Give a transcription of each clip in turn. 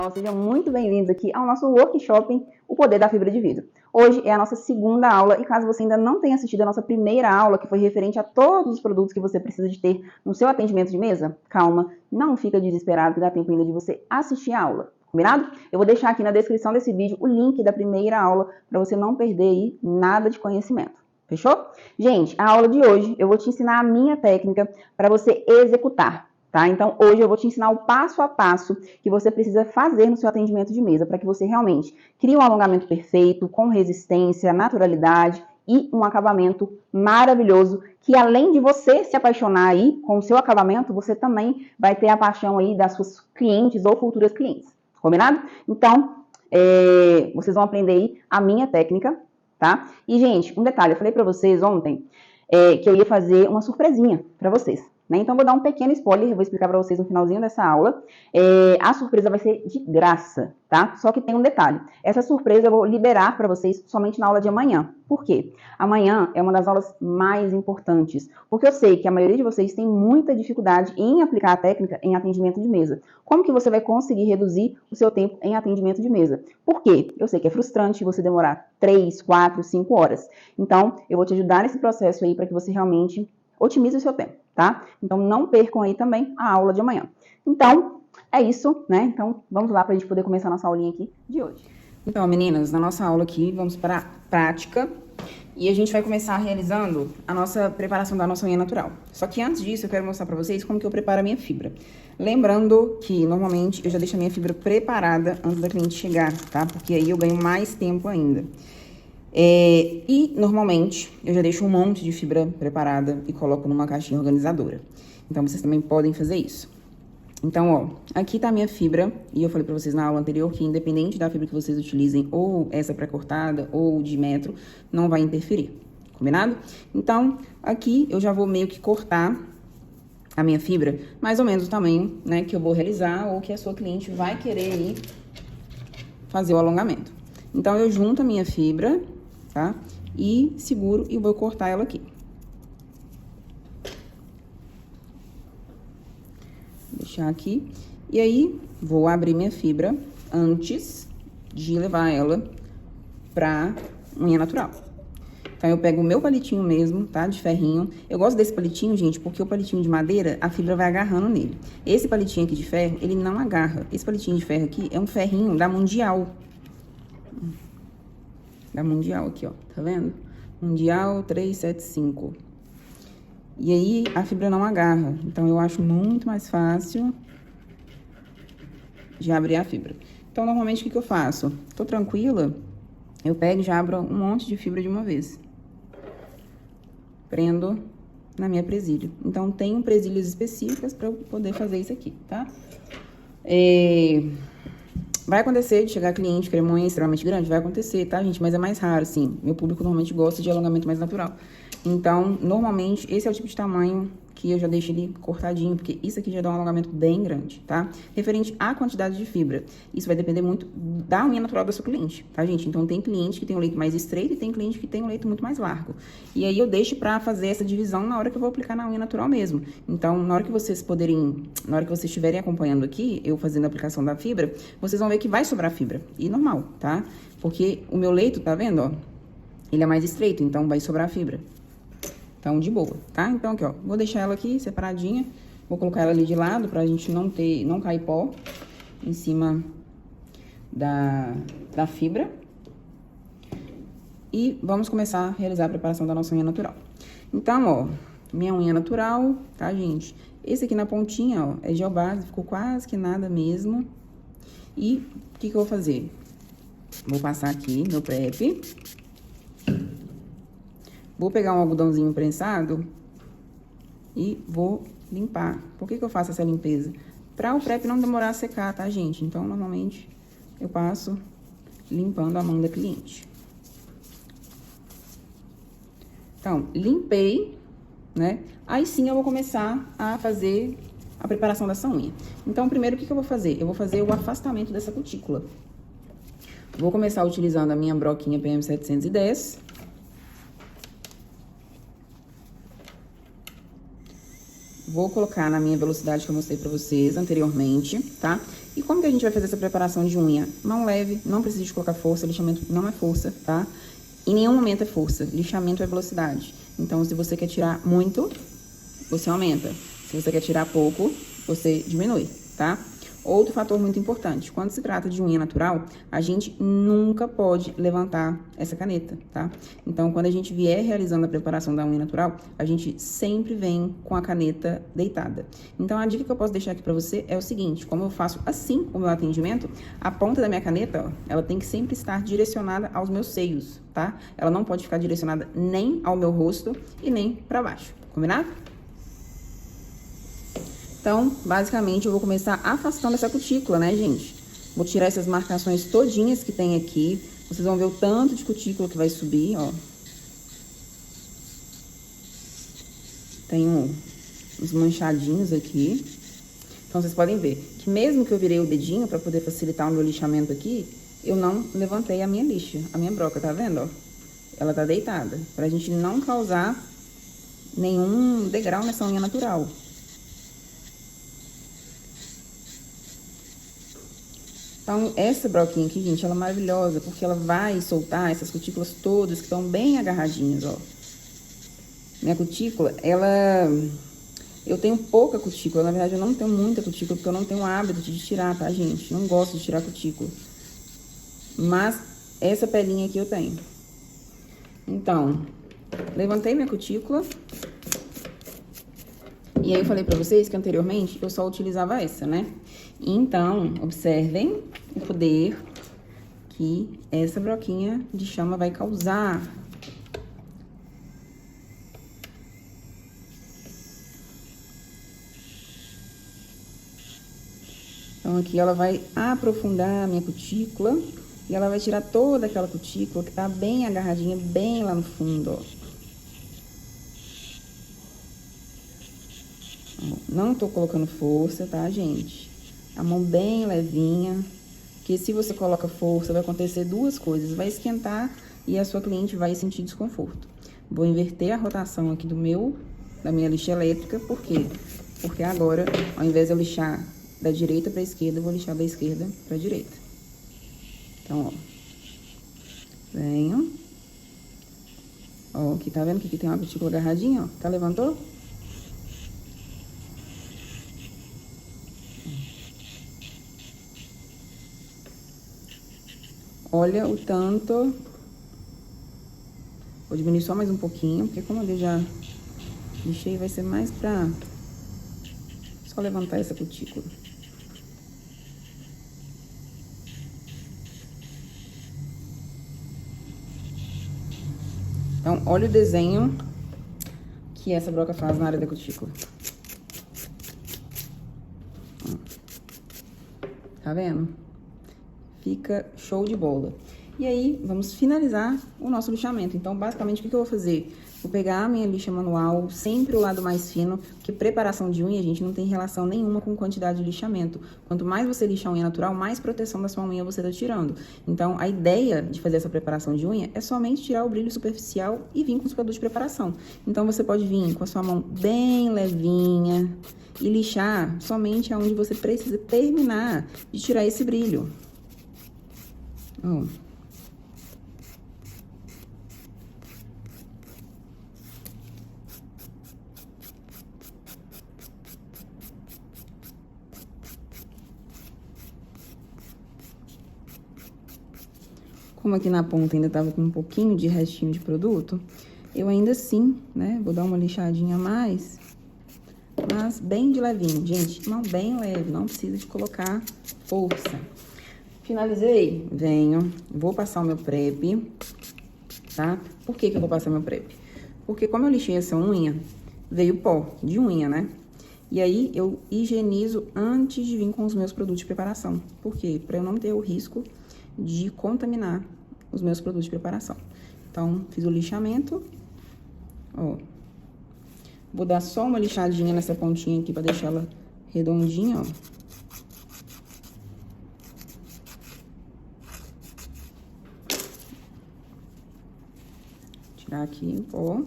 Sejam muito bem-vindos aqui ao nosso workshop O Poder da Fibra de Vidro. Hoje é a nossa segunda aula e caso você ainda não tenha assistido a nossa primeira aula, que foi referente a todos os produtos que você precisa de ter no seu atendimento de mesa, calma, não fica desesperado que dá tempo ainda de você assistir a aula, combinado? Eu vou deixar aqui na descrição desse vídeo o link da primeira aula para você não perder aí nada de conhecimento. Fechou? Gente, a aula de hoje eu vou te ensinar a minha técnica para você executar. Tá? Então, hoje eu vou te ensinar o passo a passo que você precisa fazer no seu atendimento de mesa para que você realmente crie um alongamento perfeito, com resistência, naturalidade e um acabamento maravilhoso, que além de você se apaixonar aí com o seu acabamento, você também vai ter a paixão aí das suas clientes ou futuras clientes. Combinado? Então, vocês vão aprender aí a minha técnica, tá? E, gente, um detalhe, eu falei para vocês ontem que eu ia fazer uma surpresinha para vocês. Então, vou dar um pequeno spoiler, eu vou explicar para vocês no finalzinho dessa aula. A surpresa vai ser de graça, tá? Só que tem um detalhe. Essa surpresa eu vou liberar para vocês somente na aula de amanhã. Por quê? Amanhã é uma das aulas mais importantes, porque eu sei que a maioria de vocês tem muita dificuldade em aplicar a técnica em atendimento de mesa. Como que você vai conseguir reduzir o seu tempo em atendimento de mesa? Por quê? Eu sei que é frustrante você demorar 3, 4, 5 horas. Então, eu vou te ajudar nesse processo aí para que você realmente otimize o seu tempo, tá? Então, não percam aí também a aula de amanhã. Então, é isso, né? Então, vamos lá para a gente poder começar a nossa aulinha aqui de hoje. Então, meninas, na nossa aula aqui, vamos para a prática. E a gente vai começar realizando a nossa preparação da nossa unha natural. Só que antes disso, eu quero mostrar para vocês como que eu preparo a minha fibra. Lembrando que, normalmente, eu já deixo a minha fibra preparada antes da cliente chegar, tá? Porque aí eu ganho mais tempo ainda. E, normalmente, eu já deixo um monte de fibra preparada e coloco numa caixinha organizadora. Então, vocês também podem fazer isso. Então, ó, aqui tá a minha fibra, e eu falei pra vocês na aula anterior que independente da fibra que vocês utilizem, ou essa pré-cortada, ou de metro, não vai interferir, combinado? Então, aqui eu já vou meio que cortar a minha fibra, mais ou menos o tamanho, né, que eu vou realizar, ou que a sua cliente vai querer aí fazer o alongamento. Então, eu junto a minha fibra, tá? E seguro e vou cortar ela aqui. Deixar aqui. E aí, vou abrir minha fibra antes de levar ela pra unha natural. Então, eu pego o meu palitinho mesmo, tá? De ferrinho. Eu gosto desse palitinho, gente, porque o palitinho de madeira, a fibra vai agarrando nele. Esse palitinho aqui de ferro, ele não agarra. Esse palitinho de ferro aqui é um ferrinho da Mundial. Da Mundial aqui, ó. Tá vendo? Mundial 375. E aí, a fibra não agarra. Então, eu acho muito mais fácil de abrir a fibra. Então, normalmente, o que eu faço? Tô tranquila, eu pego e já abro um monte de fibra de uma vez. Prendo na minha presilha. Então, tenho presilhas específicas para eu poder fazer isso aqui, tá? Vai acontecer de chegar cliente com uma unha extremamente grande? Vai acontecer, tá, gente? Mas é mais raro, assim. Meu público normalmente gosta de alongamento mais natural. Então, normalmente, esse é o tipo de tamanho que eu já deixo ele cortadinho, porque isso aqui já dá um alongamento bem grande, tá? Referente à quantidade de fibra. Isso vai depender muito da unha natural da sua cliente, tá, gente? Então, tem cliente que tem um leito mais estreito e tem cliente que tem um leito muito mais largo. E aí, eu deixo pra fazer essa divisão na hora que eu vou aplicar na unha natural mesmo. Então, na hora que vocês estiverem acompanhando aqui, eu fazendo a aplicação da fibra, vocês vão ver que vai sobrar fibra. E normal, tá? Porque o meu leito, tá vendo, ó? Ele é mais estreito, então vai sobrar fibra. Então, de boa, tá? Então, aqui, ó, vou deixar ela aqui separadinha. Vou colocar ela ali de lado pra gente não cair pó em cima da fibra. E vamos começar a realizar a preparação da nossa unha natural. Então, ó, minha unha natural, tá, gente? Esse aqui na pontinha, ó, é gel base, ficou quase que nada mesmo. E o que eu vou fazer? Vou passar aqui meu prep. Vou pegar um algodãozinho prensado e vou limpar. Por que eu faço essa limpeza? Para o prep não demorar a secar, tá, gente? Então, normalmente, eu passo limpando a mão da cliente. Então, limpei, né? Aí sim eu vou começar a fazer a preparação dessa unha. Então, primeiro, o que eu vou fazer? Eu vou fazer o afastamento dessa cutícula. Vou começar utilizando a minha broquinha PM710. vou colocar na minha velocidade que eu mostrei pra vocês anteriormente, tá? E como que a gente vai fazer essa preparação de unha? Mão leve, não precisa de colocar força, lixamento não é força, tá? Em nenhum momento é força, lixamento é velocidade. Então, se você quer tirar muito, você aumenta. Se você quer tirar pouco, você diminui, tá? Outro fator muito importante, quando se trata de unha natural, a gente nunca pode levantar essa caneta, tá? Então, quando a gente vier realizando a preparação da unha natural, a gente sempre vem com a caneta deitada. Então, a dica que eu posso deixar aqui pra você é o seguinte, como eu faço assim o meu atendimento, a ponta da minha caneta, ó, ela tem que sempre estar direcionada aos meus seios, tá? Ela não pode ficar direcionada nem ao meu rosto e nem pra baixo, combinado? Então, basicamente, eu vou começar afastando essa cutícula, né, gente? Vou tirar essas marcações todinhas que tem aqui. Vocês vão ver o tanto de cutícula que vai subir, ó. Tem uns manchadinhos aqui. Então, vocês podem ver que mesmo que eu virei o dedinho pra poder facilitar o meu lixamento aqui, eu não levantei a minha lixa, a minha broca, tá vendo, ó? Ela tá deitada, pra gente não causar nenhum degrau nessa unha natural. Então, essa broquinha aqui, gente, ela é maravilhosa, porque ela vai soltar essas cutículas todas que estão bem agarradinhas, ó. Minha cutícula, eu tenho pouca cutícula, na verdade eu não tenho muita cutícula, porque eu não tenho o hábito de tirar, tá, gente? Não gosto de tirar cutícula. Mas, essa pelinha aqui eu tenho. Então, levantei minha cutícula. E aí eu falei pra vocês que anteriormente eu só utilizava essa, né? Então, observem o poder que essa broquinha de chama vai causar. Então, aqui ela vai aprofundar a minha cutícula e ela vai tirar toda aquela cutícula que tá bem agarradinha, bem lá no fundo, ó. Não tô colocando força, tá, gente? A mão bem levinha, porque se você coloca força, vai acontecer duas coisas. Vai esquentar e a sua cliente vai sentir desconforto. Vou inverter a rotação aqui da minha lixa elétrica, por quê? Porque agora, ao invés de eu lixar da direita pra esquerda, eu vou lixar da esquerda pra direita. Então, ó. Venho. Ó, aqui, tá vendo que aqui tem uma cutícula agarradinha, ó? Tá, levantou? Olha o tanto. Vou diminuir só mais um pouquinho, porque como eu já lixei, vai ser mais pra só levantar essa cutícula. Então, olha o desenho que essa broca faz na área da cutícula. Tá vendo? Fica show de bola. E aí, vamos finalizar o nosso lixamento. Então, basicamente, o que eu vou fazer? Vou pegar a minha lixa manual, sempre o lado mais fino, porque preparação de unha, gente, não tem relação nenhuma com quantidade de lixamento. Quanto mais você lixa a unha natural, mais proteção da sua unha você tá tirando. Então, a ideia de fazer essa preparação de unha é somente tirar o brilho superficial e vir com os produtos de preparação. Então, você pode vir com a sua mão bem levinha e lixar somente aonde você precisa terminar de tirar esse brilho. Ó. Como aqui na ponta ainda tava com um pouquinho de restinho de produto, eu ainda assim, né, vou dar uma lixadinha a mais, mas bem de levinho. Gente, mão bem leve, não precisa de colocar força. Finalizei, venho, vou passar o meu prep, tá? Por que que eu vou passar meu prep? Porque como eu lixei essa unha, veio pó de unha, né? E aí, eu higienizo antes de vir com os meus produtos de preparação. Por quê? Pra eu não ter o risco de contaminar os meus produtos de preparação. Então, fiz o lixamento, ó. Vou dar só uma lixadinha nessa pontinha aqui pra deixar ela redondinha, ó. Tirar aqui o pó.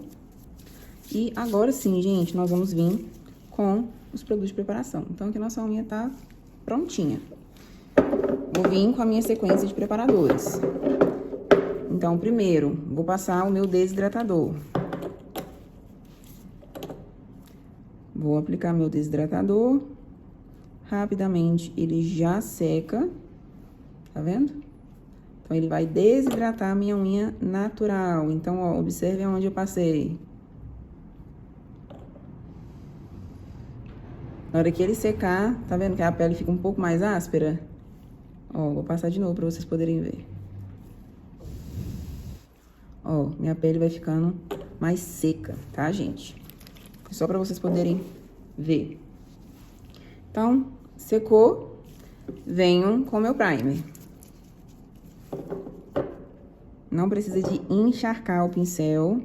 E agora sim, gente, nós vamos vir com os produtos de preparação. Então, aqui nossa unha tá prontinha. Vou vir com a minha sequência de preparadores. Então, primeiro, vou passar o meu desidratador. Vou aplicar meu desidratador. Rapidamente, ele já seca. Tá vendo? Então, ele vai desidratar a minha unha natural. Então, ó, observe onde eu passei. Na hora que ele secar, tá vendo que a pele fica um pouco mais áspera? Ó, vou passar de novo pra vocês poderem ver. Ó, minha pele vai ficando mais seca, tá, gente? Só pra vocês poderem ver. Então, secou, venho com o meu primer. Não precisa de encharcar o pincel,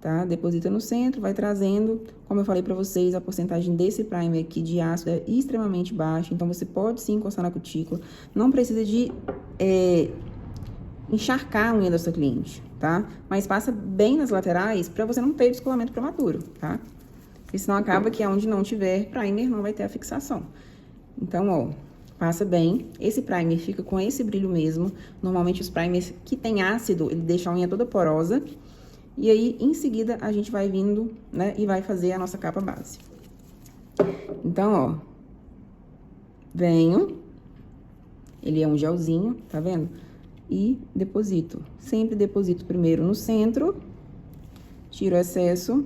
tá? Deposita no centro, vai trazendo. Como eu falei pra vocês, a porcentagem desse primer aqui de ácido é extremamente baixa, então você pode sim encostar na cutícula. Não precisa de encharcar a unha da sua cliente, tá? Mas passa bem nas laterais pra você não ter descolamento prematuro, tá? Porque senão acaba que onde não tiver primer, não vai ter a fixação. Então, ó, passa bem. Esse primer fica com esse brilho mesmo. Normalmente, os primers que tem ácido, ele deixa a unha toda porosa. E aí, em seguida, a gente vai vindo, né, e vai fazer a nossa capa base. Então, ó, venho. Ele é um gelzinho, tá vendo? E deposito. Sempre deposito primeiro no centro. Tiro o excesso.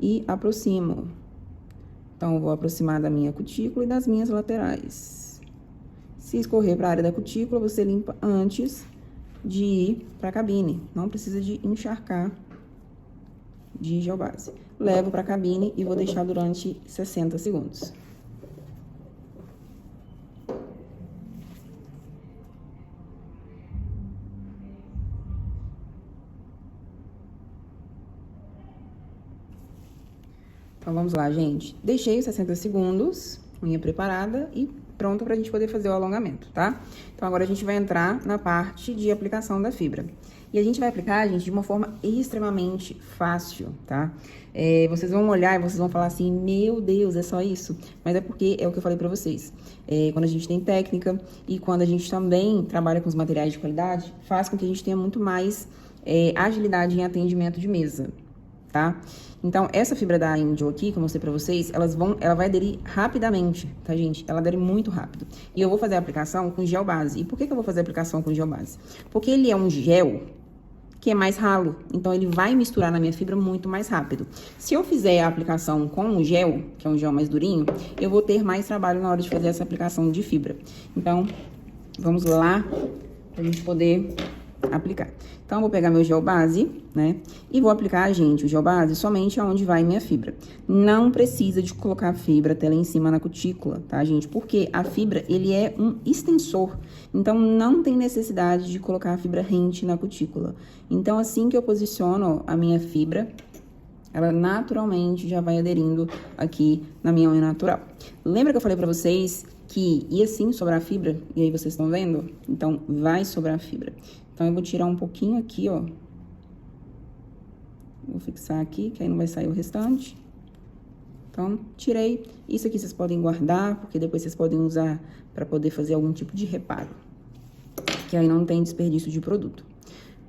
E aproximo. Então, eu vou aproximar da minha cutícula e das minhas laterais. Se escorrer para a área da cutícula, você limpa antes de ir para a cabine. Não precisa de encharcar de gel base. Levo para a cabine e vou deixar durante 60 segundos. Então, vamos lá, gente. Deixei os 60 segundos, unha preparada e pronta pra gente poder fazer o alongamento, tá? Então, agora a gente vai entrar na parte de aplicação da fibra. E a gente vai aplicar, gente, de uma forma extremamente fácil, tá? Vocês vão olhar e vocês vão falar assim, meu Deus, é só isso? Mas é porque é o que eu falei pra vocês. Quando a gente tem técnica e quando a gente também trabalha com os materiais de qualidade, faz com que a gente tenha muito mais agilidade em atendimento de mesa, tá? Então, essa fibra da Angel aqui, que eu mostrei pra vocês, ela vai aderir rapidamente, tá, gente? Ela adere muito rápido. E eu vou fazer a aplicação com gel base. E por que eu vou fazer a aplicação com gel base? Porque ele é um gel que é mais ralo, então ele vai misturar na minha fibra muito mais rápido. Se eu fizer a aplicação com o gel, que é um gel mais durinho, eu vou ter mais trabalho na hora de fazer essa aplicação de fibra. Então, vamos lá pra gente poder aplicar. Então, eu vou pegar meu gel base, né? E vou aplicar, gente, o gel base somente aonde vai minha fibra. Não precisa de colocar a fibra até lá em cima na cutícula, tá, gente? Porque a fibra, ele é um extensor. Então, não tem necessidade de colocar a fibra rente na cutícula. Então, assim que eu posiciono a minha fibra, ela naturalmente já vai aderindo aqui na minha unha natural. Lembra que eu falei pra vocês que ia sim sobrar fibra? E aí, vocês estão vendo? Então, vai sobrar fibra. Então, eu vou tirar um pouquinho aqui, ó. Vou fixar aqui, que aí não vai sair o restante. Então, tirei. Isso aqui vocês podem guardar, porque depois vocês podem usar para poder fazer algum tipo de reparo. Que aí não tem desperdício de produto.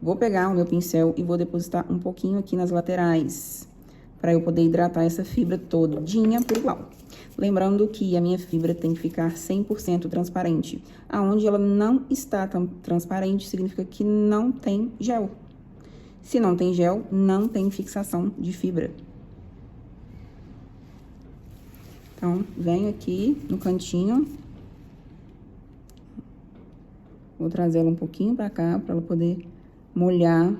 Vou pegar o meu pincel e vou depositar um pouquinho aqui nas laterais, para eu poder hidratar essa fibra todinha por igual. Lembrando que a minha fibra tem que ficar 100% transparente. Aonde ela não está transparente, significa que não tem gel. Se não tem gel, não tem fixação de fibra. Então, venho aqui no cantinho. Vou trazer ela um pouquinho pra cá, pra ela poder molhar.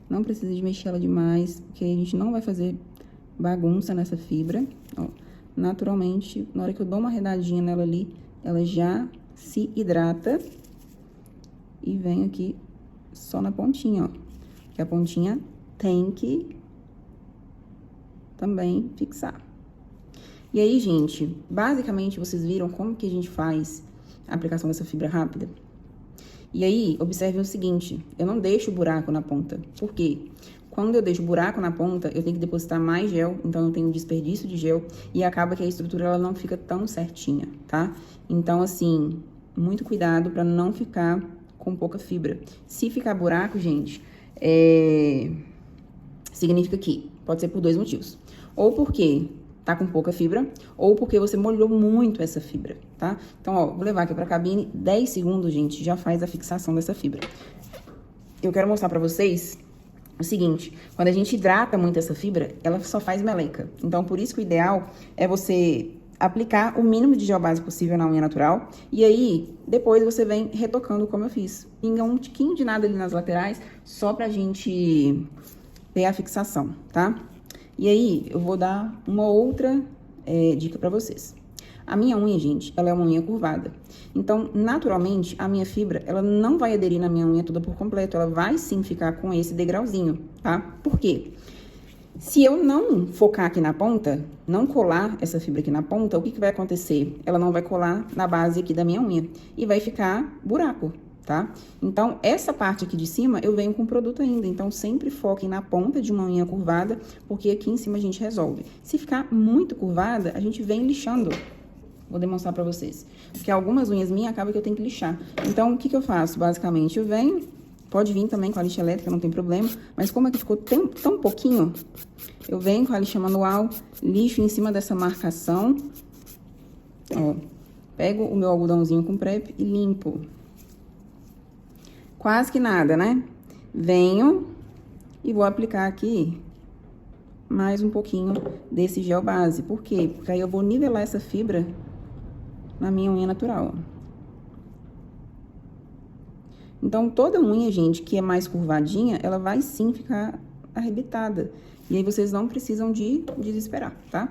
Não precisa de mexer ela demais, porque aí a gente não vai fazer bagunça nessa fibra, ó. Naturalmente, na hora que eu dou uma redadinha nela ali, ela já se hidrata. E venho aqui só na pontinha, ó. Que a pontinha tem que também fixar. E aí, gente, basicamente, vocês viram como que a gente faz a aplicação dessa fibra rápida? E aí, observem o seguinte, eu não deixo buraco na ponta. Por quê? quando eu deixo buraco na ponta, eu tenho que depositar mais gel, então eu tenho desperdício de gel e acaba que a estrutura ela não fica tão certinha, tá? Então, assim, muito cuidado para não ficar com pouca fibra. Se ficar buraco, gente, significa que pode ser por 2 motivos. Ou porque tá com pouca fibra, ou porque você molhou muito essa fibra, tá? Então, ó, vou levar aqui pra cabine, 10 segundos, gente, já faz a fixação dessa fibra. Eu quero mostrar pra vocês o seguinte, quando a gente hidrata muito essa fibra, ela só faz meleca. Então, por isso que o ideal é você aplicar o mínimo de gel base possível na unha natural. E aí, depois você vem retocando como eu fiz. Pinga um tiquinho de nada ali nas laterais, só pra gente ter a fixação, tá? E aí, eu vou dar uma outra dica pra vocês. A minha unha, gente, ela é uma unha curvada. Então, naturalmente, a minha fibra, ela não vai aderir na minha unha toda por completo. Ela vai sim ficar com esse degrauzinho, tá? Por quê? Se eu não focar aqui na ponta, não colar essa fibra aqui na ponta, o que vai acontecer? Ela não vai colar na base aqui da minha unha e vai ficar buraco, tá? Então, essa parte aqui de cima, eu venho com produto ainda. Então, sempre foquem na ponta de uma unha curvada, porque aqui em cima a gente resolve. Se ficar muito curvada, a gente vem lixando. Vou demonstrar pra vocês. Porque algumas unhas minhas acabam que eu tenho que lixar. Então, o que eu faço? Basicamente, eu venho... Pode vir também com a lixa elétrica, não tem problema. Mas como aqui ficou tão pouquinho, eu venho com a lixa manual, lixo em cima dessa marcação. Ó, pego o meu algodãozinho com prep e limpo. Quase que nada, né? Venho e vou aplicar aqui mais um pouquinho desse gel base. Por quê? Porque aí eu vou nivelar essa fibra na minha unha natural, ó. Então, toda unha, gente, que é mais curvadinha, ela vai sim ficar arrebitada. E aí, vocês não precisam de desesperar, tá?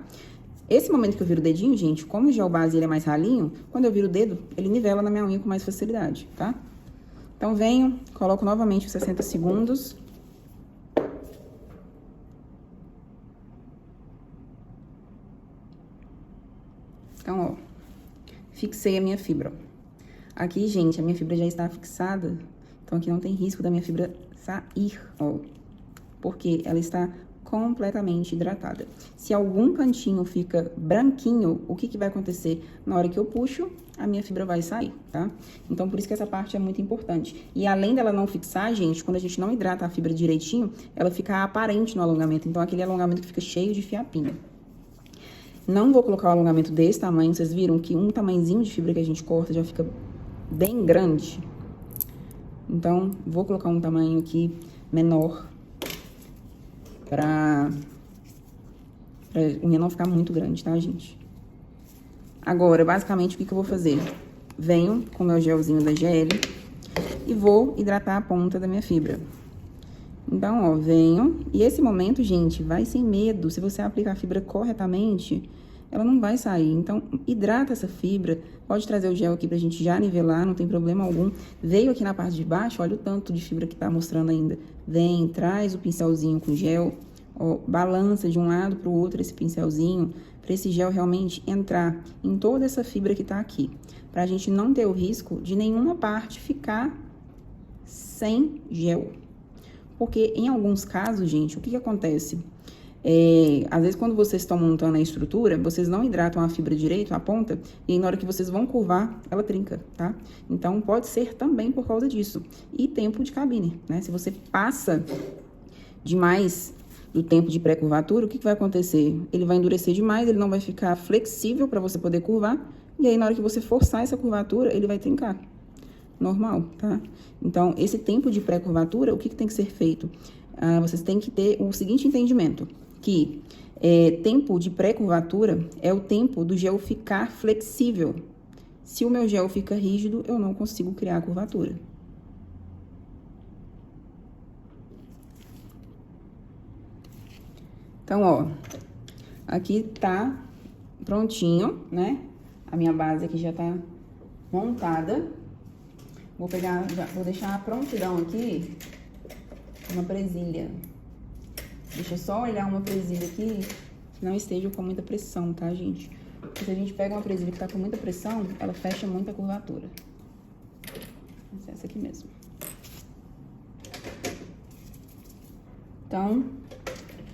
Esse momento que eu viro o dedinho, gente, como o gel base ele é mais ralinho, quando eu viro o dedo, ele nivela na minha unha com mais facilidade, tá? Então, venho, coloco novamente os 60 segundos. Então, ó, fixei a minha fibra, ó. Aqui, gente, a minha fibra já está fixada, então aqui não tem risco da minha fibra sair, ó, porque ela está completamente hidratada. Se algum cantinho fica branquinho, o que vai acontecer? Na hora que eu puxo, a minha fibra vai sair, tá? Então, por isso que essa parte é muito importante. E além dela não fixar, gente, quando a gente não hidrata a fibra direitinho, ela fica aparente no alongamento, então aquele alongamento que fica cheio de fiapinho. Não vou colocar o alongamento desse tamanho, vocês viram que um tamanhozinho de fibra que a gente corta já fica bem grande. Então, vou colocar um tamanho aqui menor pra unha não ficar muito grande, tá, gente? Agora, basicamente, o que eu vou fazer? Venho com o meu gelzinho da GL e vou hidratar a ponta da minha fibra. Então, ó, venho. E esse momento, gente, vai sem medo. Se você aplicar a fibra corretamente, ela não vai sair. Então, hidrata essa fibra. Pode trazer o gel aqui pra gente já nivelar, não tem problema algum. Veio aqui na parte de baixo, olha o tanto de fibra que tá mostrando ainda. Vem, traz o pincelzinho com gel, ó, balança de um lado pro outro esse pincelzinho, pra esse gel realmente entrar em toda essa fibra que tá aqui. Pra gente não ter o risco de nenhuma parte ficar sem gel. Porque em alguns casos, gente, o que acontece? Às vezes, quando vocês estão montando a estrutura, vocês não hidratam a fibra direito, a ponta, e aí, na hora que vocês vão curvar, ela trinca, tá? Então, pode ser também por causa disso. E tempo de cabine, né? Se você passa demais do tempo de pré-curvatura, o que vai acontecer? Ele vai endurecer demais, ele não vai ficar flexível para você poder curvar, e aí, na hora que você forçar essa curvatura, ele vai trincar. Normal, tá? Então, esse tempo de pré-curvatura, o que tem que ser feito? Vocês têm que ter o seguinte entendimento, que tempo de pré-curvatura é o tempo do gel ficar flexível. Se o meu gel fica rígido, eu não consigo criar a curvatura. Então, ó, aqui tá prontinho, né? A minha base aqui já tá montada. Vou pegar, vou deixar a prontidão aqui, uma presilha. Deixa eu só olhar uma presilha aqui que não esteja com muita pressão, tá, gente? Porque se a gente pega uma presilha que tá com muita pressão, ela fecha muita curvatura. Essa aqui mesmo. Então,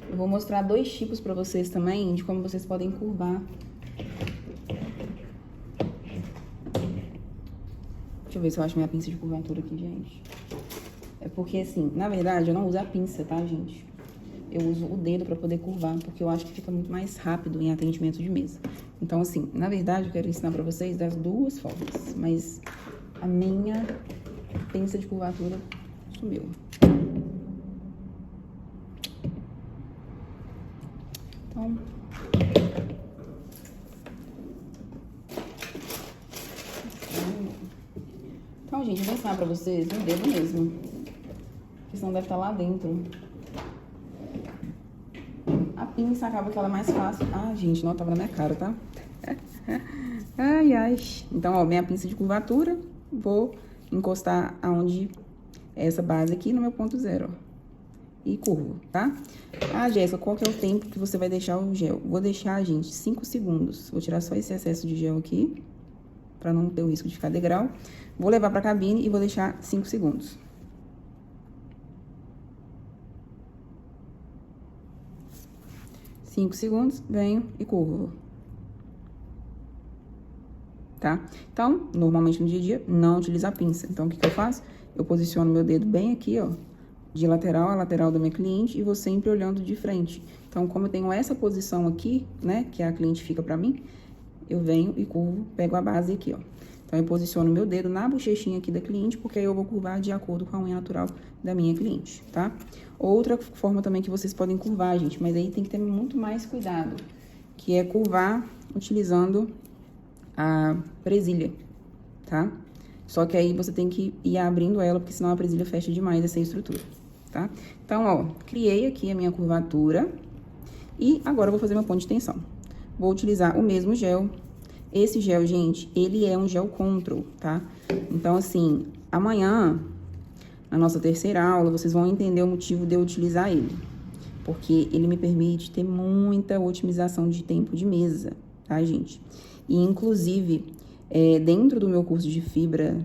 eu vou mostrar 2 tipos pra vocês também, de como vocês podem curvar. Deixa eu ver se eu acho minha pinça de curvatura aqui, gente. É porque, assim, na verdade, eu não uso a pinça, tá, gente? Eu uso o dedo pra poder curvar, porque eu acho que fica muito mais rápido em atendimento de mesa. Então, assim, na verdade, eu quero ensinar pra vocês das 2 formas, mas a minha pinça de curvatura sumiu. Então, gente, eu vou ensinar pra vocês no dedo mesmo. Porque senão deve estar lá dentro. A pinça acaba que ela é mais fácil. Ah, gente, não tava na minha cara, tá? Ai, ai. Então, ó, minha pinça de curvatura. Vou encostar aonde é essa base aqui no meu ponto zero, ó. E curvo, tá? Ah, Jéssica, qual que é o tempo que você vai deixar o gel? Vou deixar, gente, 5 segundos. Vou tirar só esse excesso de gel aqui, pra não ter o risco de ficar degrau. Vou levar pra cabine e vou deixar 5 segundos. Cinco segundos, venho e curvo. Tá? Então, normalmente no dia a dia, não utilizo a pinça. Então, o que eu faço? Eu posiciono meu dedo bem aqui, ó, de lateral a lateral da minha cliente e vou sempre olhando de frente. Então, como eu tenho essa posição aqui, né, que a cliente fica pra mim, eu venho e curvo, pego a base aqui, ó. Então, eu posiciono meu dedo na bochechinha aqui da cliente, porque aí eu vou curvar de acordo com a unha natural da minha cliente, tá? Outra forma também que vocês podem curvar, gente, mas aí tem que ter muito mais cuidado, que é curvar utilizando a presilha, tá? Só que aí você tem que ir abrindo ela, porque senão a presilha fecha demais essa estrutura, tá? Então, ó, criei aqui a minha curvatura e agora eu vou fazer meu ponto de tensão. Vou utilizar o mesmo gel. Esse gel, gente, ele é um gel control, tá? Então, assim, amanhã, na nossa terceira aula, vocês vão entender o motivo de eu utilizar ele. Porque ele me permite ter muita otimização de tempo de mesa, tá, gente? E, inclusive, dentro do meu curso de fibra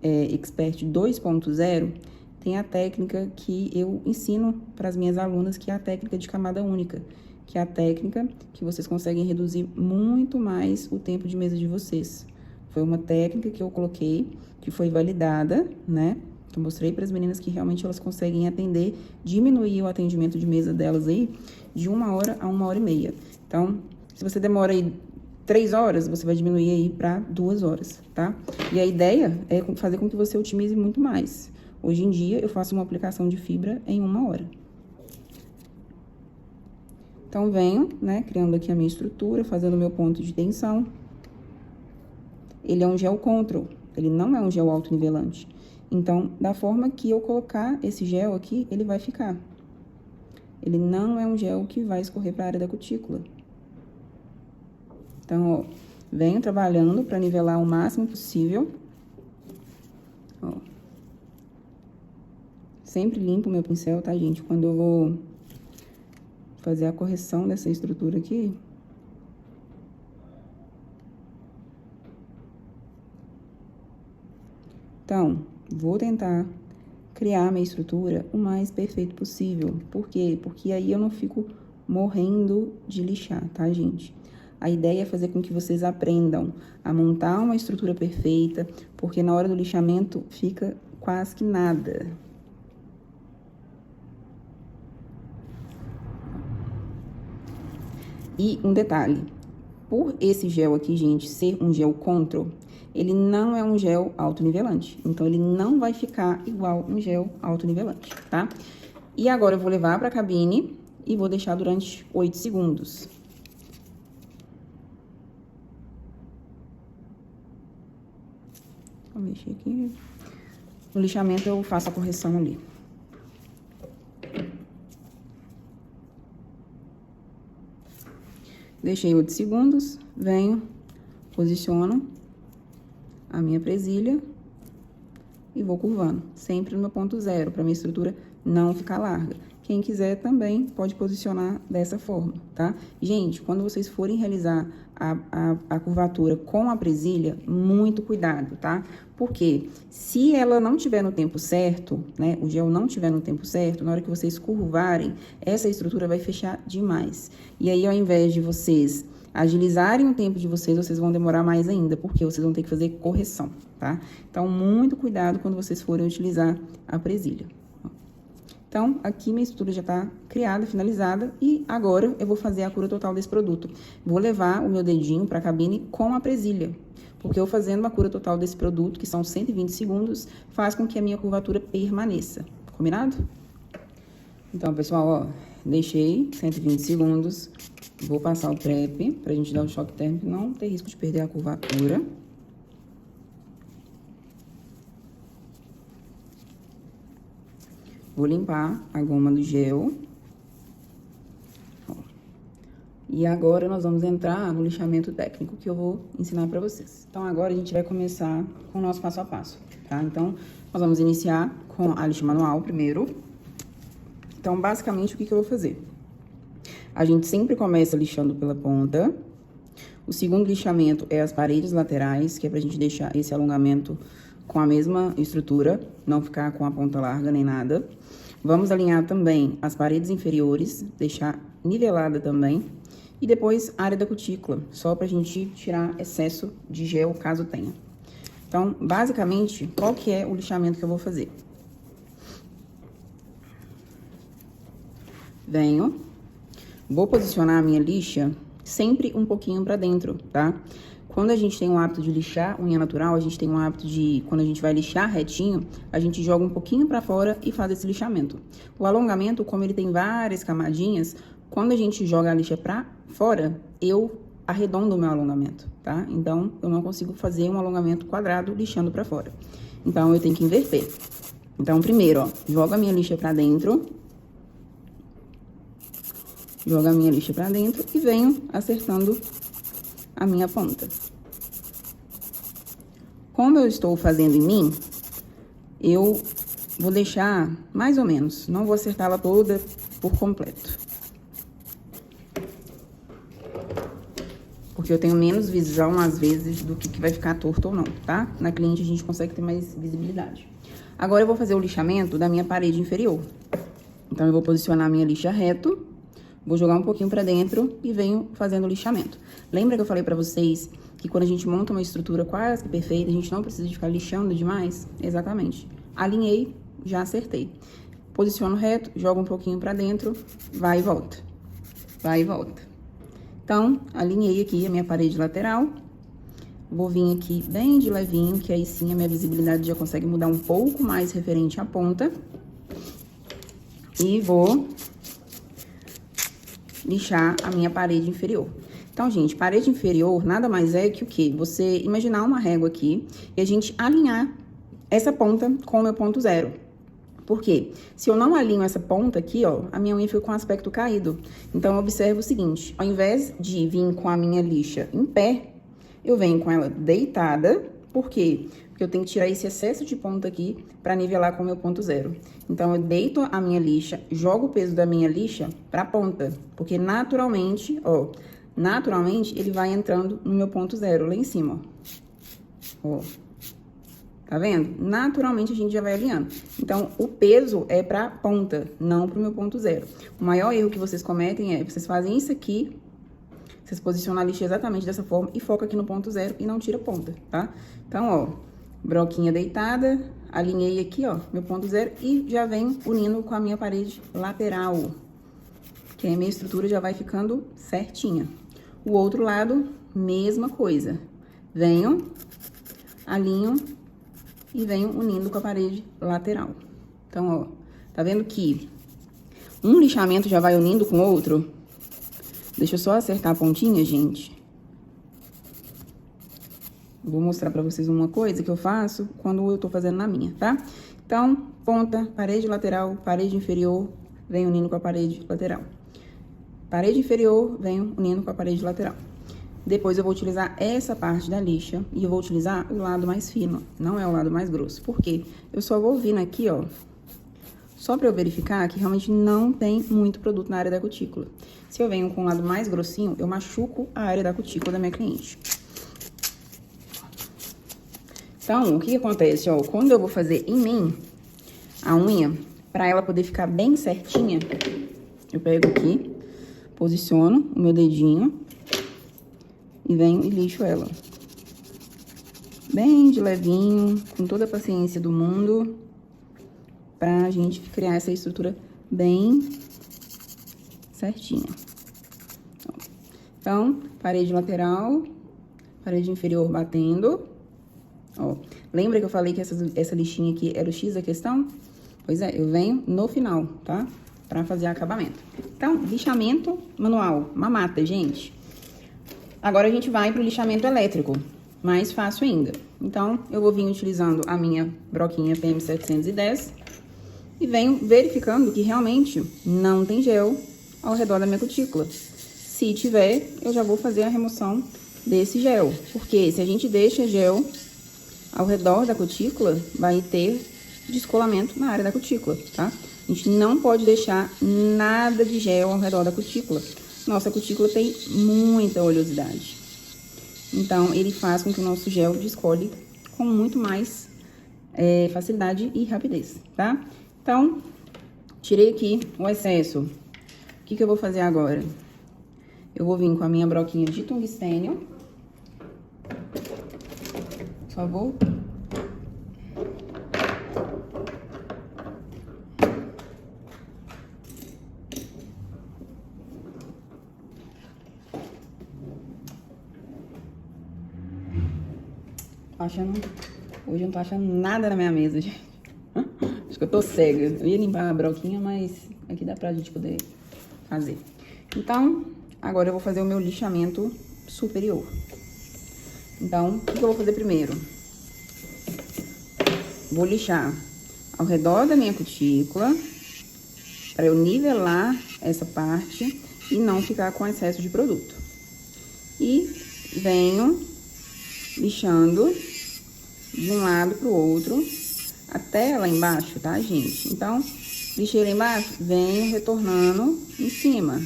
Expert 2.0, tem a técnica que eu ensino para as minhas alunas, que é a técnica de camada única, que é a técnica que vocês conseguem reduzir muito mais o tempo de mesa de vocês. Foi uma técnica que eu coloquei, que foi validada, né? Que eu mostrei para as meninas que realmente elas conseguem atender, diminuir o atendimento de mesa delas aí de 1 hora a 1h30. Então, se você demora aí 3 horas, você vai diminuir aí para 2 horas, tá? E a ideia é fazer com que você otimize muito mais. Hoje em dia, eu faço uma aplicação de fibra em 1 hora. Então, venho, né, criando aqui a minha estrutura, fazendo o meu ponto de tensão. Ele é um gel control, ele não é um gel autonivelante. Então, da forma que eu colocar esse gel aqui, ele vai ficar. Ele não é um gel que vai escorrer para a área da cutícula. Então, ó, venho trabalhando para nivelar o máximo possível. Ó. Sempre limpo o meu pincel, tá, gente? Quando eu vou fazer a correção dessa estrutura aqui. Então, vou tentar criar minha estrutura o mais perfeito possível. Por quê? Porque aí eu não fico morrendo de lixar, tá, gente? A ideia é fazer com que vocês aprendam a montar uma estrutura perfeita, porque na hora do lixamento fica quase que nada. E um detalhe, por esse gel aqui, gente, ser um gel control, ele não é um gel autonivelante. Então, ele não vai ficar igual um gel autonivelante, tá? E agora, eu vou levar pra cabine e vou deixar durante 8 segundos. Vou mexer aqui. No lixamento, eu faço a correção ali. Deixei 8 segundos, venho, posiciono a minha presilha e vou curvando, sempre no meu ponto zero, para minha estrutura não ficar larga. Quem quiser também pode posicionar dessa forma, tá? Gente, quando vocês forem realizar a curvatura com a presilha, muito cuidado, tá? Porque se ela não tiver no tempo certo, né, o gel não tiver no tempo certo, na hora que vocês curvarem, essa estrutura vai fechar demais. E aí, ao invés de vocês agilizarem o tempo de vocês, vocês vão demorar mais ainda, porque vocês vão ter que fazer correção, tá? Então, muito cuidado quando vocês forem utilizar a presilha. Então, aqui minha estrutura já tá criada, finalizada, e agora eu vou fazer a cura total desse produto. Vou levar o meu dedinho para a cabine com a presilha, porque eu fazendo uma cura total desse produto, que são 120 segundos, faz com que a minha curvatura permaneça. Combinado? Então, pessoal, ó, deixei 120 segundos, vou passar o PrEP pra gente dar o choque térmico, não ter risco de perder a curvatura. Vou limpar a goma do gel. Ó. E agora, nós vamos entrar no lixamento técnico que eu vou ensinar pra vocês. Então, agora a gente vai começar com o nosso passo a passo, tá? Então, nós vamos iniciar com a lixa manual primeiro. Então, basicamente, o que eu vou fazer? A gente sempre começa lixando pela ponta. O segundo lixamento é as paredes laterais, que é pra gente deixar esse alongamento com a mesma estrutura, não ficar com a ponta larga nem nada. Vamos alinhar também as paredes inferiores, deixar nivelada também. E depois a área da cutícula, só pra gente tirar excesso de gel, caso tenha. Então, basicamente, qual que é o lixamento que eu vou fazer? Venho, vou posicionar a minha lixa sempre um pouquinho pra dentro, tá? Quando a gente tem o hábito de lixar unha natural, a gente tem o hábito de, quando a gente vai lixar retinho, a gente joga um pouquinho pra fora e faz esse lixamento. O alongamento, como ele tem várias camadinhas, quando a gente joga a lixa pra fora, eu arredondo o meu alongamento, tá? Então, eu não consigo fazer um alongamento quadrado lixando pra fora. Então, eu tenho que inverter. Então, primeiro, ó, jogo a minha lixa pra dentro. Jogo a minha lixa pra dentro e venho acertando a minha ponta. Como eu estou fazendo em mim, eu vou deixar mais ou menos, não vou acertá-la toda por completo. Porque eu tenho menos visão, às vezes, do que vai ficar torto ou não, tá? Na cliente a gente consegue ter mais visibilidade. Agora eu vou fazer o lixamento da minha parede inferior. Então, eu vou posicionar a minha lixa reto. Vou jogar um pouquinho pra dentro e venho fazendo o lixamento. Lembra que eu falei pra vocês que quando a gente monta uma estrutura quase que perfeita, a gente não precisa de ficar lixando demais? Exatamente. Alinhei, já acertei. Posiciono reto, jogo um pouquinho pra dentro, vai e volta. Vai e volta. Então, alinhei aqui a minha parede lateral. Vou vir aqui bem de levinho, que aí sim a minha visibilidade já consegue mudar um pouco mais referente à ponta. E vou lixar a minha parede inferior. Então, gente, parede inferior nada mais é que o quê? Você imaginar uma régua aqui e a gente alinhar essa ponta com o meu ponto zero. Por quê? Se eu não alinho essa ponta aqui, ó, a minha unha fica com aspecto caído. Então, observe o seguinte, ao invés de vir com a minha lixa em pé, eu venho com ela deitada. Por quê? Porque eu tenho que tirar esse excesso de ponta aqui para nivelar com o meu ponto zero. Então, eu deito a minha lixa, jogo o peso da minha lixa pra ponta. Porque naturalmente, ó, naturalmente ele vai entrando no meu ponto zero, lá em cima, ó. Ó. Tá vendo? Naturalmente a gente já vai alinhando. Então, o peso é pra ponta, não pro meu ponto zero. O maior erro que vocês cometem é, vocês fazem isso aqui, vocês posicionam a lixa exatamente dessa forma e foca aqui no ponto zero e não tira ponta, tá? Então, ó, broquinha deitada, alinhei aqui, ó, meu ponto zero e já venho unindo com a minha parede lateral, que aí a minha estrutura já vai ficando certinha. O outro lado, mesma coisa. Venho, alinho e venho unindo com a parede lateral. Então, ó, tá vendo que um lixamento já vai unindo com o outro? Deixa eu só acertar a pontinha, gente. Vou mostrar pra vocês uma coisa que eu faço quando eu tô fazendo na minha, tá? Então, ponta, parede lateral, parede inferior, venho unindo com a parede lateral. Parede inferior, venho unindo com a parede lateral. Depois eu vou utilizar essa parte da lixa e eu vou utilizar o lado mais fino, não é o lado mais grosso. Por quê? Eu só vou vindo aqui, ó, Só pra eu verificar que realmente não tem muito produto na área da cutícula. Se eu venho com um lado mais grossinho, eu machuco a área da cutícula da minha cliente. Então, o que acontece, ó, quando eu vou fazer em mim a unha, pra ela poder ficar bem certinha, eu pego aqui, posiciono o meu dedinho e venho e lixo ela. Bem de levinho, com toda a paciência do mundo, pra gente criar essa estrutura bem certinha. Então, parede lateral, parede inferior batendo. Ó, lembra que eu falei que essa lixinha aqui era o X da questão? Pois é, eu venho no final, tá? Pra fazer acabamento. Então, lixamento manual, mamata, gente. Agora a gente vai pro lixamento elétrico, mais fácil ainda. Então, eu vou vir utilizando a minha broquinha PM710 e venho verificando que realmente não tem gel ao redor da minha cutícula. Se tiver, eu já vou fazer a remoção desse gel, porque se a gente deixa gel ao redor da cutícula, vai ter descolamento na área da cutícula, tá? A gente não pode deixar nada de gel ao redor da cutícula. Nossa cutícula tem muita oleosidade. Então, ele faz com que o nosso gel descole com muito mais facilidade e rapidez, tá? Então, tirei aqui o excesso. O que eu vou fazer agora? Eu vou vir com a minha broquinha de tungstênio. Só vou... Hoje eu não tô achando nada na minha mesa, gente. Acho que eu tô cega. Eu ia limpar a broquinha, mas aqui dá pra gente poder fazer. Então, agora eu vou fazer o meu lixamento superior. Então, o que eu vou fazer primeiro? Vou lixar ao redor da minha cutícula, para eu nivelar essa parte e não ficar com excesso de produto. E venho lixando de um lado pro outro, até lá embaixo, tá, gente? Então, lixei lá embaixo, venho retornando em cima.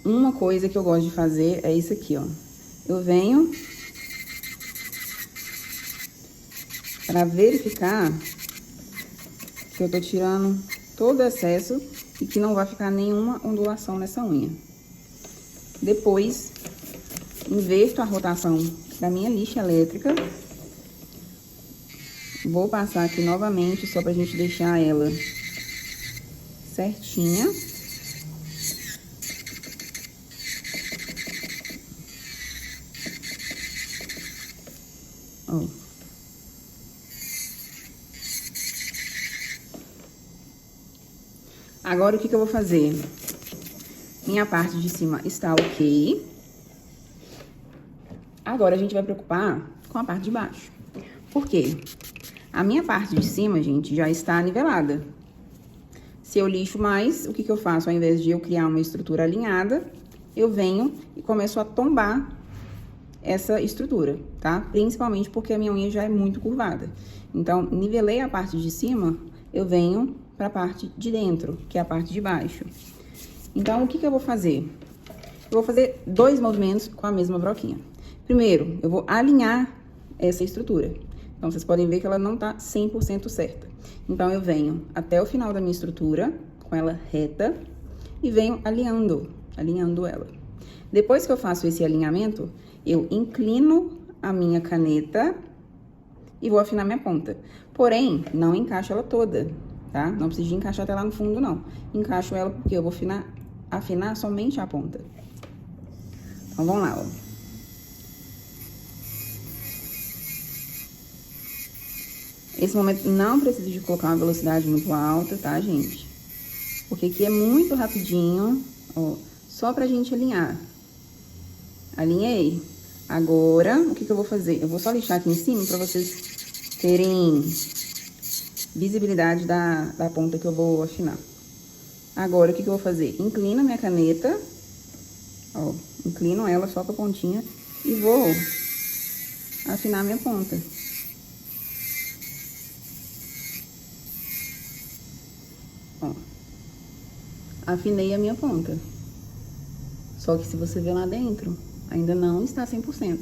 Uma coisa que eu gosto de fazer é isso aqui, ó. Eu venho para verificar que eu tô tirando todo o excesso e que não vai ficar nenhuma ondulação nessa unha. Depois, inverto a rotação da minha lixa elétrica. Vou passar aqui novamente, só pra gente deixar ela certinha. Ó. Agora, o que eu vou fazer? Minha parte de cima está ok. Agora, a gente vai preocupar com a parte de baixo. Por quê? A minha parte de cima, gente, já está nivelada. Se eu lixo mais, o que eu faço? Ao invés de eu criar uma estrutura alinhada, eu venho e começo a tombar essa estrutura, tá? Principalmente porque a minha unha já é muito curvada. Então, nivelei a parte de cima, eu venho para a parte de dentro, que é a parte de baixo. Então, o que eu vou fazer? Eu vou fazer 2 movimentos com a mesma broquinha. Primeiro, eu vou alinhar essa estrutura. Então, vocês podem ver que ela não tá 100% certa. Então, eu venho até o final da minha estrutura, com ela reta, e venho alinhando ela. Depois que eu faço esse alinhamento, eu inclino a minha caneta e vou afinar minha ponta. Porém, não encaixo ela toda, tá? Não preciso de encaixar até lá no fundo, não. Encaixo ela porque eu vou afinar somente a ponta. Então, vamos lá, ó. Esse momento não precisa de colocar uma velocidade muito alta, tá, gente? Porque aqui é muito rapidinho, ó, só pra gente alinhar. Alinhei. Agora, o que eu vou fazer? Eu vou só lixar aqui em cima pra vocês terem visibilidade da ponta que eu vou afinar. Agora, o que eu vou fazer? Inclino a minha caneta, ó, inclino ela só com a pontinha e vou afinar a minha ponta. Ó, afinei a minha ponta. Só que se você ver lá dentro, ainda não está 100%.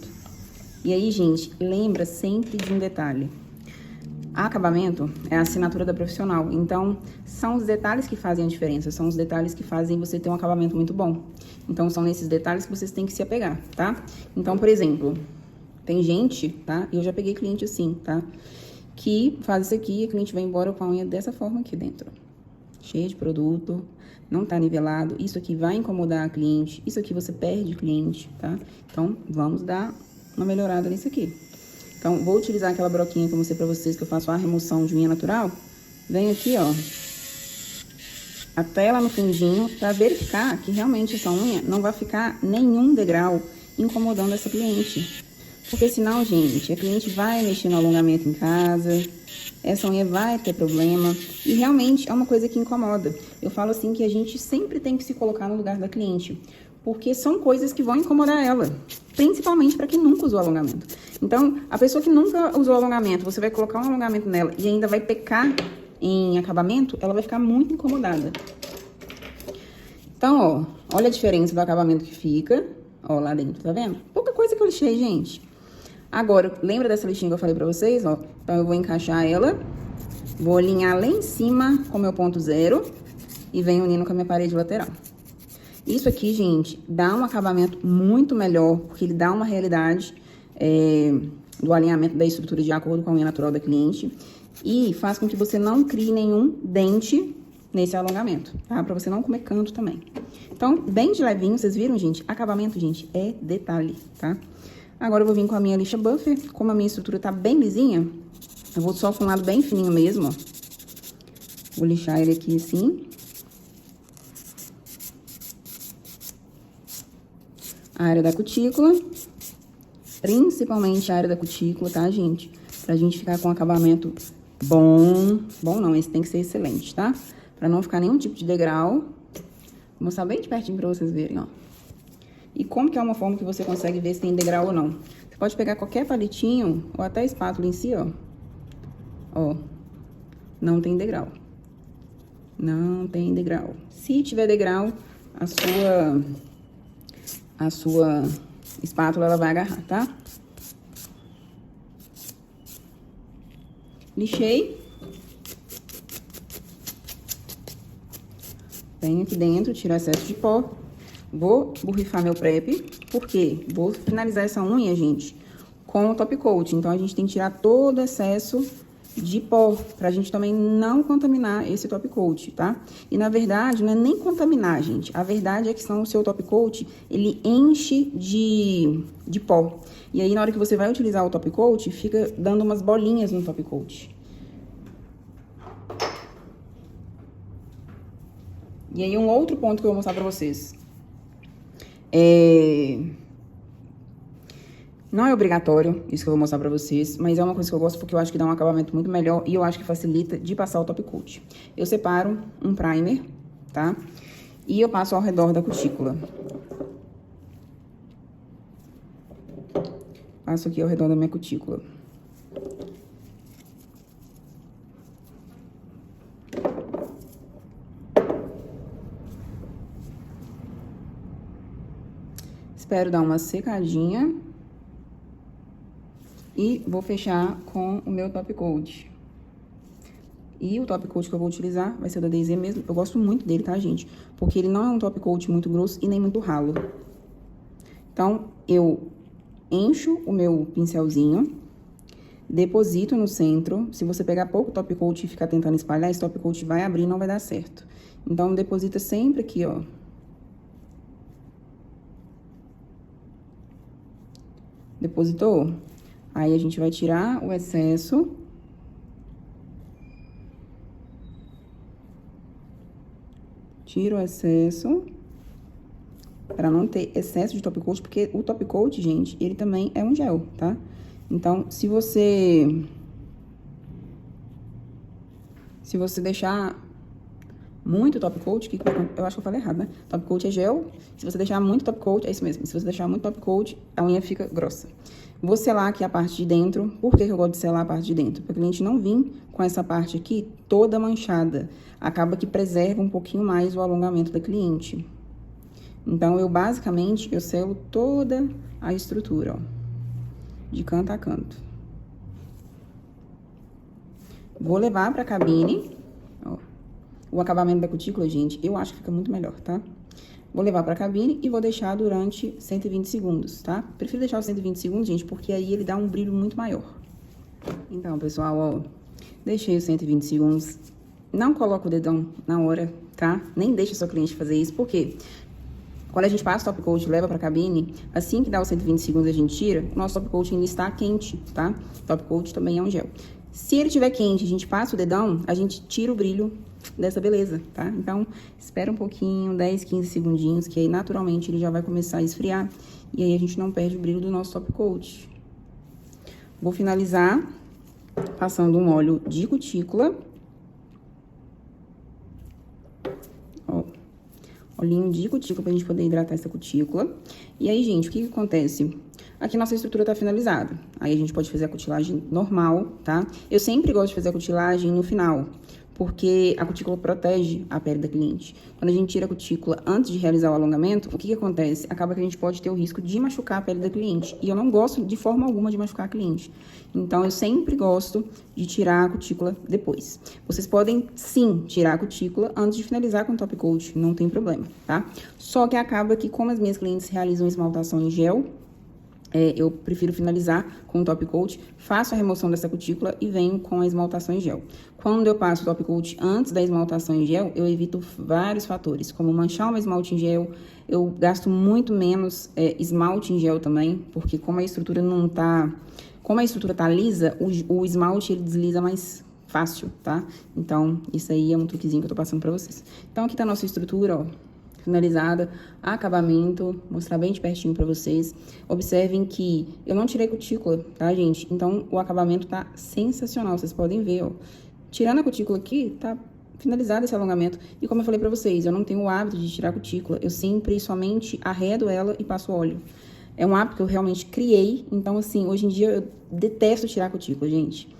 E aí, gente, lembra sempre de um detalhe. Acabamento é a assinatura da profissional. Então, são os detalhes que fazem a diferença. São os detalhes que fazem você ter um acabamento muito bom. Então, são nesses detalhes que vocês têm que se apegar, tá? Então, por exemplo, tem gente, tá? Eu já peguei cliente assim, tá? Que faz isso aqui e a cliente vai embora com a unha dessa forma aqui dentro. Cheia de produto, não tá nivelado. Isso aqui vai incomodar a cliente. Isso aqui você perde cliente, tá? Então, vamos dar uma melhorada nisso aqui. Então, vou utilizar aquela broquinha que eu mostrei pra vocês, que eu faço a remoção de unha natural. Venho aqui, ó, até lá no fundinho, pra verificar que realmente essa unha não vai ficar nenhum degrau incomodando essa cliente. Porque senão, gente, a cliente vai mexer no alongamento em casa, essa unha vai ter problema, e realmente é uma coisa que incomoda. Eu falo assim que a gente sempre tem que se colocar no lugar da cliente, porque são coisas que vão incomodar ela, principalmente para quem nunca usou alongamento. Então, a pessoa que nunca usou alongamento, você vai colocar um alongamento nela e ainda vai pecar em acabamento, ela vai ficar muito incomodada. Então, ó, olha a diferença do acabamento que fica, ó, lá dentro, tá vendo? Pouca coisa que eu lixei, gente. Agora, lembra dessa lixinha que eu falei pra vocês, ó? Então, eu vou encaixar ela, vou alinhar lá em cima com o meu ponto zero e venho unindo com a minha parede lateral. Isso aqui, gente, dá um acabamento muito melhor, porque ele dá uma realidade do alinhamento da estrutura de acordo com a unha natural da cliente e faz com que você não crie nenhum dente nesse alongamento, tá? Pra você não comer canto também. Então, bem de levinho, vocês viram, gente? Acabamento, gente, é detalhe, tá? Agora eu vou vir com a minha lixa buffer. Como a minha estrutura tá bem lisinha, eu vou só com um lado bem fininho mesmo, ó. Vou lixar ele aqui assim. A área da cutícula, principalmente a área da cutícula, tá, gente? Pra gente ficar com um acabamento bom. Bom não, esse tem que ser excelente, tá? Pra não ficar nenhum tipo de degrau. Vou mostrar bem de pertinho pra vocês verem, ó. E como que é uma forma que você consegue ver se tem degrau ou não? Você pode pegar qualquer palitinho ou até espátula em si, ó. Ó, não tem degrau. Não tem degrau. Se tiver degrau, a sua espátula, ela vai agarrar, tá? Lixei. Venho aqui dentro, tiro o excesso de pó. Vou borrifar meu prep, porque vou finalizar essa unha, gente, com o top coat. Então, a gente tem que tirar todo o excesso de pó, pra gente também não contaminar esse top coat, tá? E, na verdade, não é nem contaminar, gente. A verdade é que o seu top coat, ele enche de pó. E aí, na hora que você vai utilizar o top coat, fica dando umas bolinhas no top coat. E aí, um outro ponto que eu vou mostrar pra vocês. Não é obrigatório isso que eu vou mostrar pra vocês, mas é uma coisa que eu gosto porque eu acho que dá um acabamento muito melhor e eu acho que facilita de passar o top coat. Eu separo um primer, tá? E eu passo ao redor da cutícula. Passo aqui ao redor da minha cutícula. Espero dar uma secadinha. E vou fechar com o meu top coat. E o top coat que eu vou utilizar vai ser o da DayZ mesmo. Eu gosto muito dele, tá, gente? Porque ele não é um top coat muito grosso e nem muito ralo. Então, eu encho o meu pincelzinho, deposito no centro. Se você pegar pouco top coat e ficar tentando espalhar, esse top coat vai abrir e não vai dar certo. Então, deposita sempre aqui, ó. Depositou? Aí, a gente vai tirar o excesso. Tiro o excesso. Pra não ter excesso de top coat, porque o top coat, gente, ele também é um gel, tá? Então, se você deixar muito top coat, eu acho que eu falei errado, né? Top coat é gel. Se você deixar muito top coat, é isso mesmo. Se você deixar muito top coat, a unha fica grossa. Vou selar aqui a parte de dentro. Por que eu gosto de selar a parte de dentro? Para o cliente não vir com essa parte aqui toda manchada. Acaba que preserva um pouquinho mais o alongamento da cliente. Então, basicamente, eu selo toda a estrutura, ó, de canto a canto. Vou levar pra cabine, ó. O acabamento da cutícula, gente, eu acho que fica muito melhor, tá? Vou levar pra cabine e vou deixar durante 120 segundos, tá? Prefiro deixar os 120 segundos, gente, porque aí ele dá um brilho muito maior. Então, pessoal, ó, deixei os 120 segundos. Não coloca o dedão na hora, tá? Nem deixa o seu cliente fazer isso, por quê? Quando a gente passa o top coat e leva pra cabine, assim que dá os 120 segundos a gente tira, o nosso top coat ainda está quente, tá? Top coat também é um gel. Se ele estiver quente, a gente passa o dedão, a gente tira o brilho dessa beleza, tá? Então, espera um pouquinho, 10, 15 segundinhos, que aí naturalmente ele já vai começar a esfriar. E aí a gente não perde o brilho do nosso top coat. Vou finalizar passando um óleo de cutícula. Ó. Olhinho de cutícula pra gente poder hidratar essa cutícula. E aí, gente, o que acontece? Aqui nossa estrutura tá finalizada. Aí a gente pode fazer a cutilagem normal, tá? Eu sempre gosto de fazer a cutilagem no final, porque a cutícula protege a pele da cliente. Quando a gente tira a cutícula antes de realizar o alongamento, o que acontece? Acaba que a gente pode ter o risco de machucar a pele da cliente. E eu não gosto de forma alguma de machucar a cliente. Então, eu sempre gosto de tirar a cutícula depois. Vocês podem, sim, tirar a cutícula antes de finalizar com o top coat, não tem problema, tá? Só que acaba que, como as minhas clientes realizam esmaltação em gel, eu prefiro finalizar com o top coat, faço a remoção dessa cutícula e venho com a esmaltação em gel. Quando eu passo o top coat antes da esmaltação em gel, eu evito vários fatores, como manchar uma esmalte em gel, eu gasto muito menos esmalte em gel também, porque como a estrutura não tá... Como a estrutura tá lisa, o esmalte ele desliza mais fácil, tá? Então, isso aí é um truquezinho que eu tô passando pra vocês. Então, aqui tá a nossa estrutura, ó, finalizada, acabamento, mostrar bem de pertinho pra vocês. Observem que eu não tirei cutícula, tá, gente? Então, o acabamento tá sensacional, vocês podem ver, ó. Tirando a cutícula aqui, tá finalizado esse alongamento. E como eu falei pra vocês, eu não tenho o hábito de tirar a cutícula, eu sempre somente arredo ela e passo óleo. É um hábito que eu realmente criei, então, assim, hoje em dia eu detesto tirar a cutícula, gente.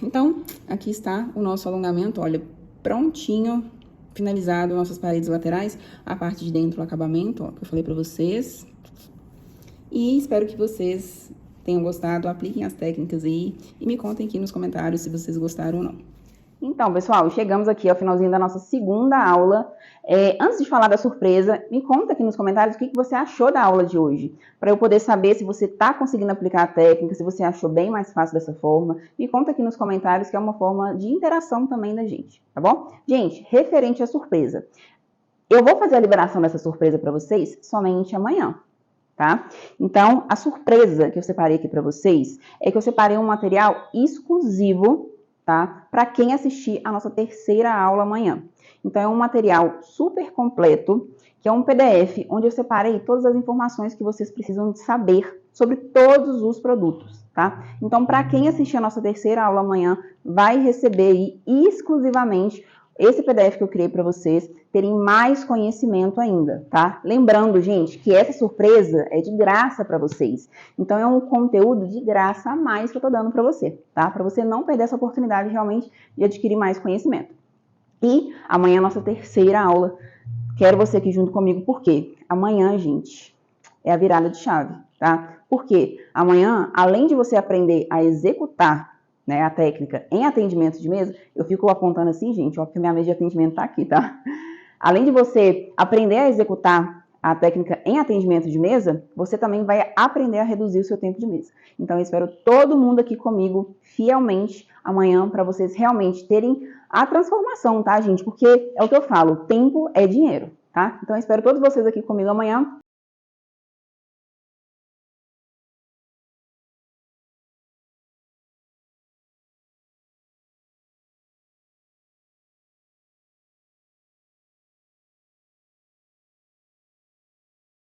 Então, aqui está o nosso alongamento, olha, prontinho, finalizado nossas paredes laterais, a parte de dentro, o acabamento, ó, que eu falei pra vocês. E espero que vocês tenham gostado, apliquem as técnicas aí e me contem aqui nos comentários se vocês gostaram ou não. Então, pessoal, chegamos aqui ao finalzinho da nossa segunda aula. Antes de falar da surpresa, me conta aqui nos comentários o que você achou da aula de hoje, para eu poder saber se você está conseguindo aplicar a técnica, se você achou bem mais fácil dessa forma. Me conta aqui nos comentários, que é uma forma de interação também da gente, tá bom? Gente, referente à surpresa, eu vou fazer a liberação dessa surpresa para vocês somente amanhã, tá? Então, a surpresa que eu separei aqui para vocês é que eu separei um material exclusivo, tá? Para quem assistir a nossa terceira aula amanhã. Então, é um material super completo, que é um PDF, onde eu separei todas as informações que vocês precisam de saber sobre todos os produtos, tá? Então, para quem assistir a nossa terceira aula amanhã, vai receber aí exclusivamente esse PDF que eu criei para vocês terem mais conhecimento ainda, tá? Lembrando, gente, que essa surpresa é de graça para vocês. Então, é um conteúdo de graça a mais que eu tô dando para você, tá? Para você não perder essa oportunidade realmente de adquirir mais conhecimento. E amanhã é a nossa terceira aula. Quero você aqui junto comigo, por quê? Amanhã, gente, é a virada de chave, tá? Porque amanhã, além de você aprender a executar, né, a técnica em atendimento de mesa, eu fico apontando assim, gente, ó, porque minha mesa de atendimento tá aqui, tá? Além de você aprender a executar a técnica em atendimento de mesa, você também vai aprender a reduzir o seu tempo de mesa. Então, eu espero todo mundo aqui comigo, fielmente, amanhã, para vocês realmente terem a transformação, tá, gente? Porque é o que eu falo, tempo é dinheiro, tá? Então, eu espero todos vocês aqui comigo amanhã.